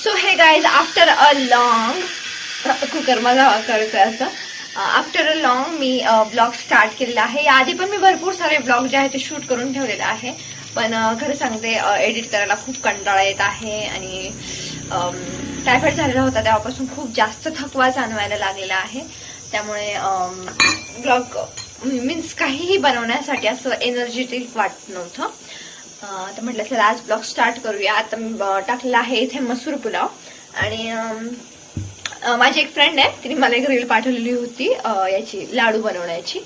So hey guys after a long cooker माझा करतोय असं after a long me blog start केलेला आहे. याआधी पण मी भरपूर सारे ब्लॉग जे आहे ते शूट करून ठेवलेले आहे, पण खरं सांगते एडिट करायला खूप कंटाळा येत आहे आणि टायफॉइड झालेला होता तेव्हापासून खूप जास्त थकवा जाणवायला लागलेला आहे. त्यामुळे ब्लॉग मीन्स काहीही बनवण्यासाठी असं एनर्जेटिक वाटत नव्हतं. तर म्हटलं चला आज ब्लॉग स्टार्ट करूया. आता मी टाकलेला आहे इथे मसूर पुलाव आणि माझी एक फ्रेंड आहे, तिने मला एक रील पाठवलेली होती याची लाडू बनवण्याची.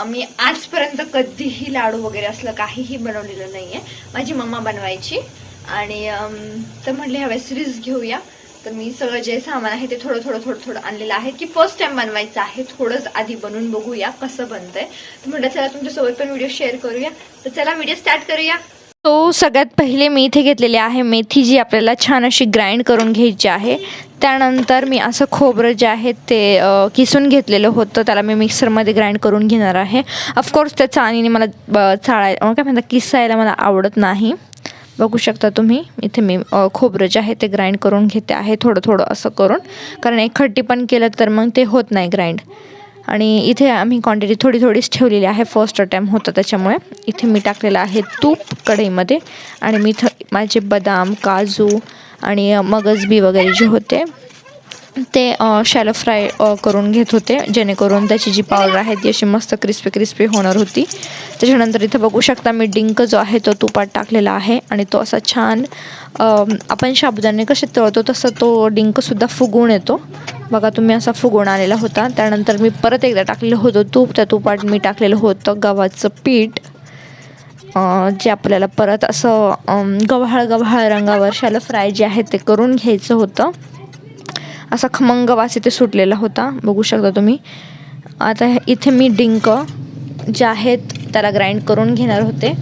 मी आजपर्यंत कधीही लाडू वगैरे असलं काहीही बनवलेलं नाहीये. माझी मम्मा बनवायची आणि तर म्हटले ह्यावेळेस रिस्क घेऊया. तर मी सगळं जे सामान आहे ते थोडं आणलेलं आहे की फर्स्ट टाइम बनवायचं आहे. थोडंच आधी बनवून बघूया कसं बनतंय. तर म्हटलं चला तुमच्यासोबत पण व्हिडिओ शेअर करूया. तर चला व्हिडिओ स्टार्ट करूया. तो सगळ्यात पहिले मी इथे घेतलेली आहे मेथी, जी आपल्याला छान अशी ग्राइंड करून घ्यायची आहे. त्यानंतर मी असं खोबरं जे आहे ते किसून घेतलेलं होतं, त्याला मी मिक्सरमध्ये ग्राइंड करून घेणार आहे. ऑफकोर्स त्या चाळणीने मला काय म्हणतात किसायला मला आवडत नाही. बघू शकता तुम्ही इथे मी खोबरं जे आहे ते ग्राइंड करून घेते आहे थोडं असं करून, कारण एकखट्टी पण केलं तर मग ते होत नाही ग्राइंड. आणि इथे आम्ही क्वांटिटी थोडीच ठेवलेली आहे, फर्स्ट टाइम होतं त्याच्यामुळे. इथे मी टाकलेलं आहे तूप कढईमध्ये आणि मी माझे बदाम, काजू आणि मगजबी वगैरे जे होते ते शॅलो फ्राय करून घेत होते, जेणेकरून त्याची जी पावडर आहे ती अशी मस्त क्रिस्पी होणार होती. त्याच्यानंतर इथे बघू शकता मी डिंक जो आहे तो तुपात टाकलेला आहे आणि तो असा छान आपण साबुदाणे कसे तळतो तसं तो डिंकसुद्धा फुगून येतो. बघा तुम्ही असा फुगून आलेला होता. त्यानंतर मी परत एकदा टाकलेलं होतं तूप. त्या तुपात मी टाकलेलं होतं गव्हाचं पीठ, जे आपल्याला परत असं गव्हाळ रंगावर शॅलो फ्राय जे आहे ते करून घ्यायचं होतं. असा खमंग वास इथे सुटलेला होता, बघू शकता तुम्ही. आता इथे मी डिंक जे आहेत त्याला ग्राइंड करून घेणार होते.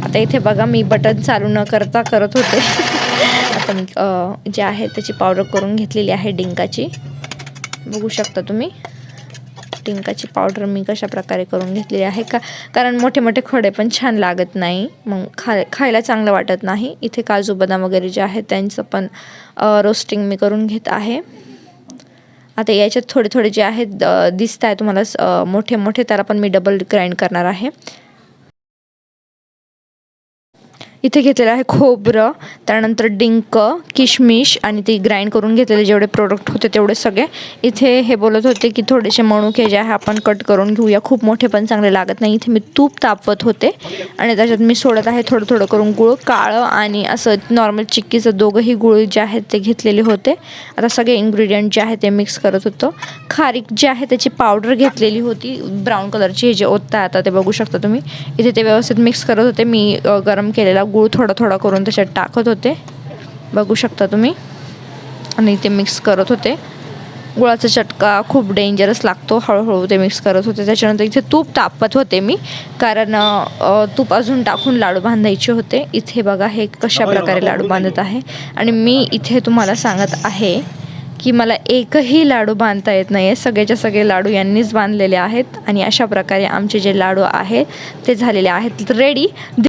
आता इथे बघा मी बटन चालू न करता करत होते. आता मी जे आहे त्याची पावडर करून घेतलेली आहे डिंकाची. बघू शकता तुम्ही डिंकाची पावडर मी कशा प्रकारे करून घेतलेली आहे कारण मोठे खडे पण छान लागत नाही, मग खायला चांगलं वाटत नाही. इथे काजू बदाम वगैरे जे आहेत त्यांचं पण रोस्टिंग मी करून घेत आहे. आता याच्यात थोडे जे आहेत दिसत आहे तुम्हाला मोठे त्याला पण मी डबल ग्राइंड करणार आहे. इथे घेतलेलं आहे खोबरं, त्यानंतर डिंक, किशमिश आणि ती ग्राइंड करून घेतलेले जेवढे प्रोडक्ट होते तेवढे सगळे. इथे हे बोलत होते की थोडेसे मणुके जे आहे आपण कट करून घेऊया, खूप मोठे पण चांगले लागत नाही. इथे मी तूप तापवत होते आणि त्याच्यात मी सोडत आहे थोडं करून गुळ, काळं आणि असं नॉर्मल चिक्कीचं दोघंही गुळ जे आहेत ते घेतलेले होते. आता सगळे इन्ग्रेडियंट जे आहे ते मिक्स करत होतो. खारीक जे आहे त्याची पावडर घेतलेली होती ब्राऊन कलरची, हे जे ओतता आता ते बघू शकता तुम्ही. इथे ते व्यवस्थित मिक्स करत होते. मी गरम केलेला गूळ थोडा करून त्याच्यात टाकत होते, बघू शकता तुम्ही. आणि ते मिक्स करत होते. गुळाचा चटका खूप डेंजरस लागतो, हळूहळू ते मिक्स करत होते. त्याच्यानंतर इथे तूप तापत होते मी, कारण तूप अजून टाकून लाडू बांधायचे होते. इथे बघा हे कशा प्रकारे लाडू बांधत आहे आणि मी इथे तुम्हाला सांगत आहे की मला एकही लाडू बांधता येत नाही आहे. सगळेच्या सगळे लाडू यांनीच बांधलेले आहेत आणि अशा प्रकारे आमचे जे लाडू आहेत ते झालेले आहेत रेडी.